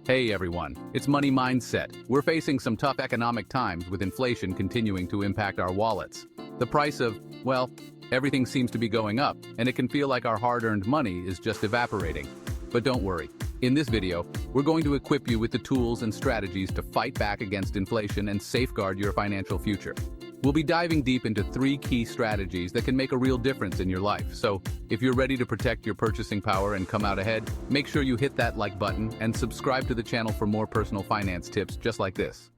Hey everyone, it's Money Mindset. We're facing some tough economic times with inflation continuing to impact our wallets. The price of, well, everything seems to be going up, and it can feel like our hard-earned money is just evaporating. But don't worry. In this video, we're going to equip you with the tools and strategies to fight back against inflation and safeguard your financial future. We'll be diving deep into 3 key strategies that can make a real difference in your life. So, if you're ready to protect your purchasing power and come out ahead, make sure you hit that like button and subscribe to the channel for more personal finance tips just like this.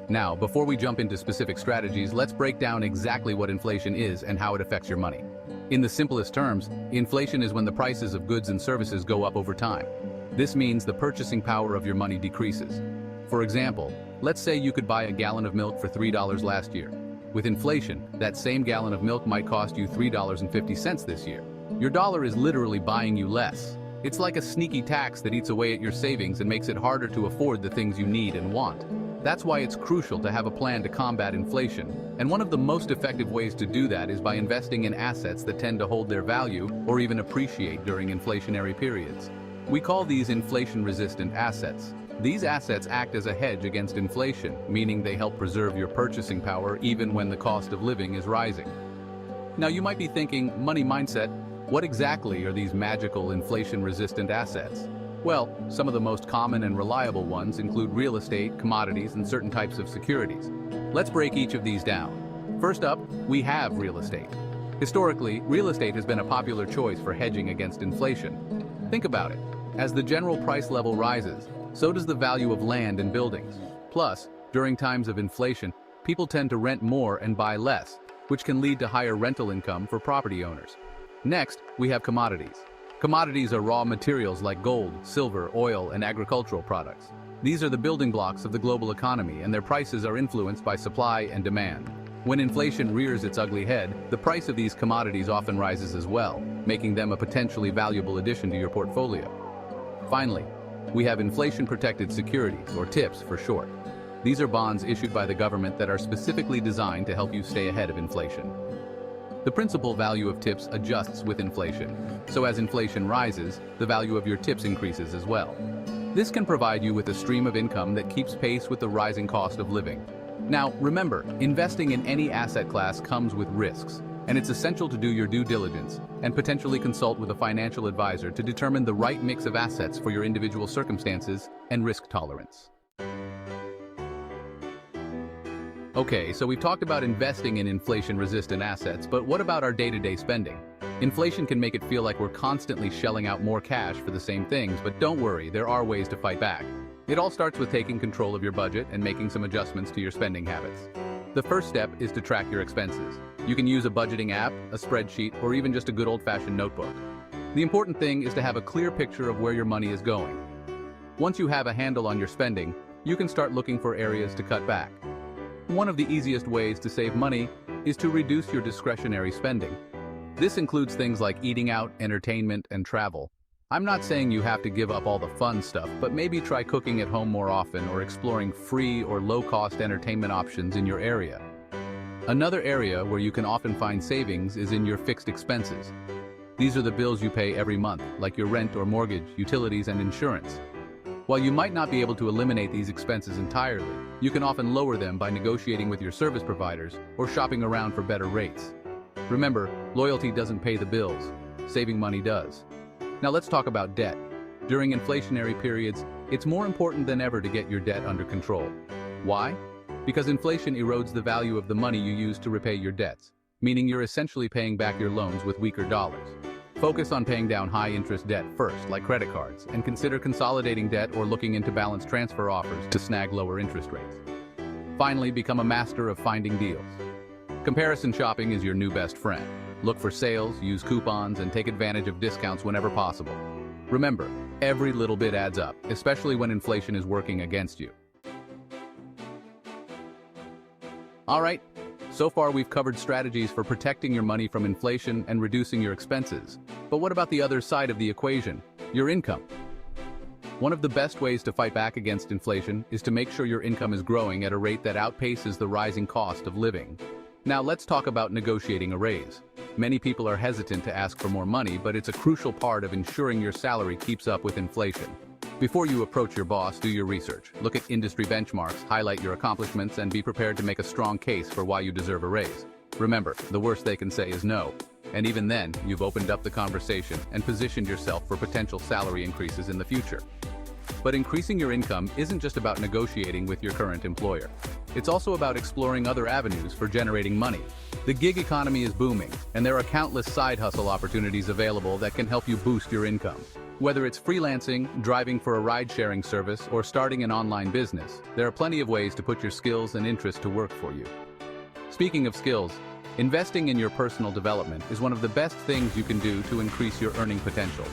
Now, before we jump into specific strategies, let's break down exactly what inflation is and how it affects your money. In the simplest terms, inflation is when the prices of goods and services go up over time. This means the purchasing power of your money decreases. For example, let's say you could buy a gallon of milk for $3 last year. With inflation, that same gallon of milk might cost you $3.50 this year. Your dollar is literally buying you less. It's like a sneaky tax that eats away at your savings and makes it harder to afford the things you need and want. That's why it's crucial to have a plan to combat inflation, and one of the most effective ways to do that is by investing in assets that tend to hold their value or even appreciate during inflationary periods. We call these inflation-resistant assets. These assets act as a hedge against inflation, meaning they help preserve your purchasing power even when the cost of living is rising. Now you might be thinking, Money Mindset, what exactly are these magical inflation-resistant assets? Well, some of the most common and reliable ones include real estate, commodities, and certain types of securities. Let's break each of these down. First up, we have real estate. Historically, real estate has been a popular choice for hedging against inflation. Think about it. As the general price level rises, so does the value of land and buildings. Plus, during times of inflation, people tend to rent more and buy less, which can lead to higher rental income for property owners. Next, we have commodities. Commodities are raw materials like gold, silver, oil, and agricultural products. These are the building blocks of the global economy, and their prices are influenced by supply and demand. When inflation rears its ugly head, the price of these commodities often rises as well, making them a potentially valuable addition to your portfolio. Finally, we have inflation-protected securities, or TIPS for short. These are bonds issued by the government that are specifically designed to help you stay ahead of inflation. The principal value of TIPS adjusts with inflation, so as inflation rises, the value of your TIPS increases as well. This can provide you with a stream of income that keeps pace with the rising cost of living. Now, remember, investing in any asset class comes with risks, and it's essential to do your due diligence and potentially consult with a financial advisor to determine the right mix of assets for your individual circumstances and risk tolerance. Okay, so we've talked about investing in inflation-resistant assets, but what about our day-to-day spending? Inflation can make it feel like we're constantly shelling out more cash for the same things, but don't worry, there are ways to fight back. It all starts with taking control of your budget and making some adjustments to your spending habits. The first step is to track your expenses. You can use a budgeting app, a spreadsheet, or even just a good old-fashioned notebook. The important thing is to have a clear picture of where your money is going. Once you have a handle on your spending, you can start looking for areas to cut back. One of the easiest ways to save money is to reduce your discretionary spending. This includes things like eating out, entertainment, and travel. I'm not saying you have to give up all the fun stuff, but maybe try cooking at home more often or exploring free or low-cost entertainment options in your area. Another area where you can often find savings is in your fixed expenses. These are the bills you pay every month, like your rent or mortgage, utilities, and insurance. While you might not be able to eliminate these expenses entirely, you can often lower them by negotiating with your service providers or shopping around for better rates. Remember, loyalty doesn't pay the bills. Saving money does. Now let's talk about debt. During inflationary periods, it's more important than ever to get your debt under control. Why? Because inflation erodes the value of the money you use to repay your debts, meaning you're essentially paying back your loans with weaker dollars. Focus on paying down high-interest debt first, like credit cards, and consider consolidating debt or looking into balance transfer offers to snag lower interest rates. Finally, become a master of finding deals. Comparison shopping is your new best friend. Look for sales, use coupons, and take advantage of discounts whenever possible. Remember, every little bit adds up, especially when inflation is working against you. All right, so far we've covered strategies for protecting your money from inflation and reducing your expenses. But what about the other side of the equation, your income? One of the best ways to fight back against inflation is to make sure your income is growing at a rate that outpaces the rising cost of living. Now let's talk about negotiating a raise. Many people are hesitant to ask for more money, but it's a crucial part of ensuring your salary keeps up with inflation. Before you approach your boss, do your research. Look at industry benchmarks, highlight your accomplishments, and be prepared to make a strong case for why you deserve a raise. Remember, the worst they can say is no. And even then, you've opened up the conversation and positioned yourself for potential salary increases in the future. But increasing your income isn't just about negotiating with your current employer. It's also about exploring other avenues for generating money. The gig economy is booming, and there are countless side hustle opportunities available that can help you boost your income. Whether it's freelancing, driving for a ride-sharing service, or starting an online business, there are plenty of ways to put your skills and interests to work for you. Speaking of skills, investing in your personal development is one of the best things you can do to increase your earning potential.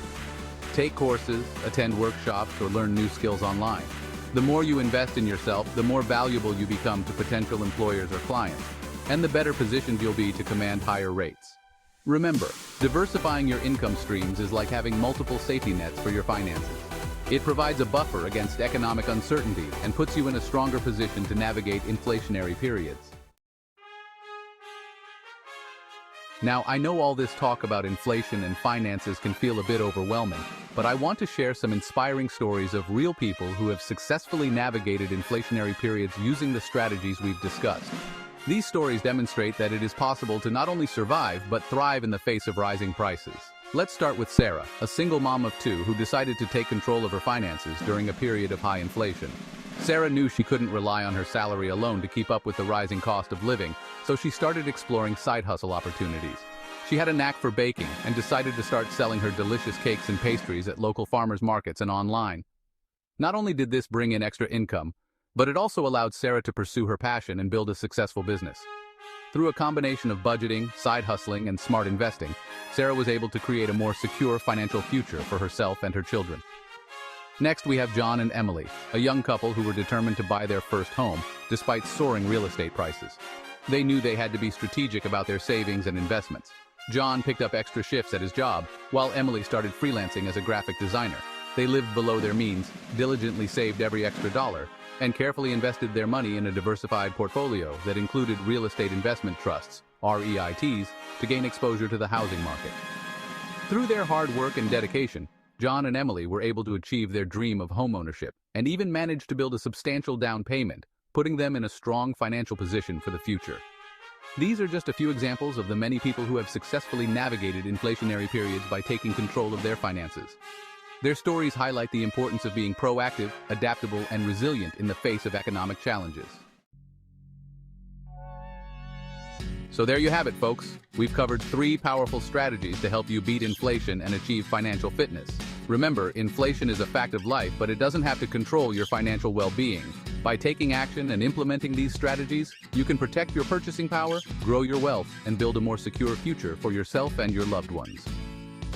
Take courses, attend workshops, or learn new skills online. The more you invest in yourself, the more valuable you become to potential employers or clients, and the better positioned you'll be to command higher rates. Remember, diversifying your income streams is like having multiple safety nets for your finances. It provides a buffer against economic uncertainty and puts you in a stronger position to navigate inflationary periods. Now, I know all this talk about inflation and finances can feel a bit overwhelming, but I want to share some inspiring stories of real people who have successfully navigated inflationary periods using the strategies we've discussed. These stories demonstrate that it is possible to not only survive, but thrive in the face of rising prices. Let's start with Sarah, a single mom of two who decided to take control of her finances during a period of high inflation. Sarah knew she couldn't rely on her salary alone to keep up with the rising cost of living, so she started exploring side hustle opportunities. She had a knack for baking and decided to start selling her delicious cakes and pastries at local farmers markets and online. Not only did this bring in extra income, but it also allowed Sarah to pursue her passion and build a successful business. Through a combination of budgeting, side hustling, and smart investing, Sarah was able to create a more secure financial future for herself and her children. Next, we have John and Emily, a young couple who were determined to buy their first home, despite soaring real estate prices. They knew they had to be strategic about their savings and investments. John picked up extra shifts at his job, while Emily started freelancing as a graphic designer. They lived below their means, diligently saved every extra dollar, and carefully invested their money in a diversified portfolio that included real estate investment trusts, REITs, to gain exposure to the housing market. Through their hard work and dedication, John and Emily were able to achieve their dream of homeownership and even managed to build a substantial down payment, putting them in a strong financial position for the future. These are just a few examples of the many people who have successfully navigated inflationary periods by taking control of their finances. Their stories highlight the importance of being proactive, adaptable, and resilient in the face of economic challenges. So there you have it, folks. We've covered 3 powerful strategies to help you beat inflation and achieve financial fitness. Remember, inflation is a fact of life, but it doesn't have to control your financial well-being. By taking action and implementing these strategies, you can protect your purchasing power, grow your wealth, and build a more secure future for yourself and your loved ones.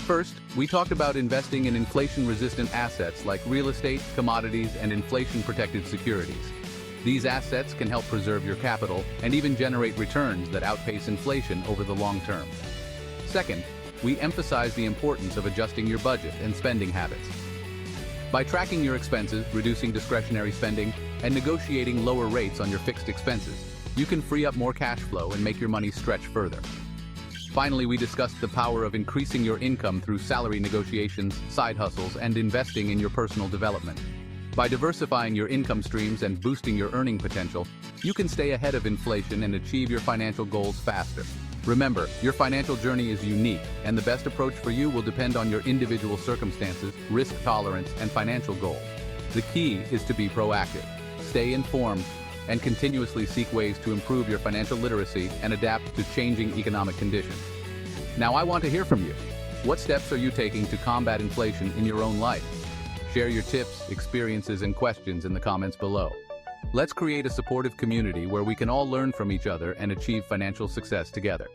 First, we talked about investing in inflation-resistant assets like real estate, commodities, and inflation-protected securities. These assets can help preserve your capital and even generate returns that outpace inflation over the long term. Second, we emphasize the importance of adjusting your budget and spending habits. By tracking your expenses, reducing discretionary spending, and negotiating lower rates on your fixed expenses, you can free up more cash flow and make your money stretch further. Finally, we discussed the power of increasing your income through salary negotiations, side hustles, and investing in your personal development. By diversifying your income streams and boosting your earning potential, you can stay ahead of inflation and achieve your financial goals faster. Remember, your financial journey is unique, and the best approach for you will depend on your individual circumstances, risk tolerance, and financial goals. The key is to be proactive, stay informed, and continuously seek ways to improve your financial literacy and adapt to changing economic conditions. Now, I want to hear from you. What steps are you taking to combat inflation in your own life? Share your tips, experiences, and questions in the comments below. Let's create a supportive community where we can all learn from each other and achieve financial success together.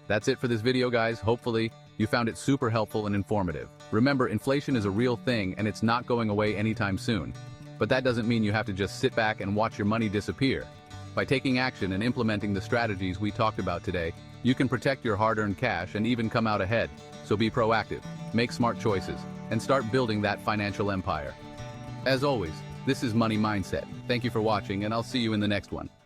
That's it for this video, guys. Hopefully, you found it super helpful and informative. Remember, inflation is a real thing and it's not going away anytime soon. But that doesn't mean you have to just sit back and watch your money disappear. By taking action and implementing the strategies we talked about today, you can protect your hard-earned cash and even come out ahead. So be proactive, make smart choices, and start building that financial empire. As always, this is Money Mindset. Thank you for watching, and I'll see you in the next one.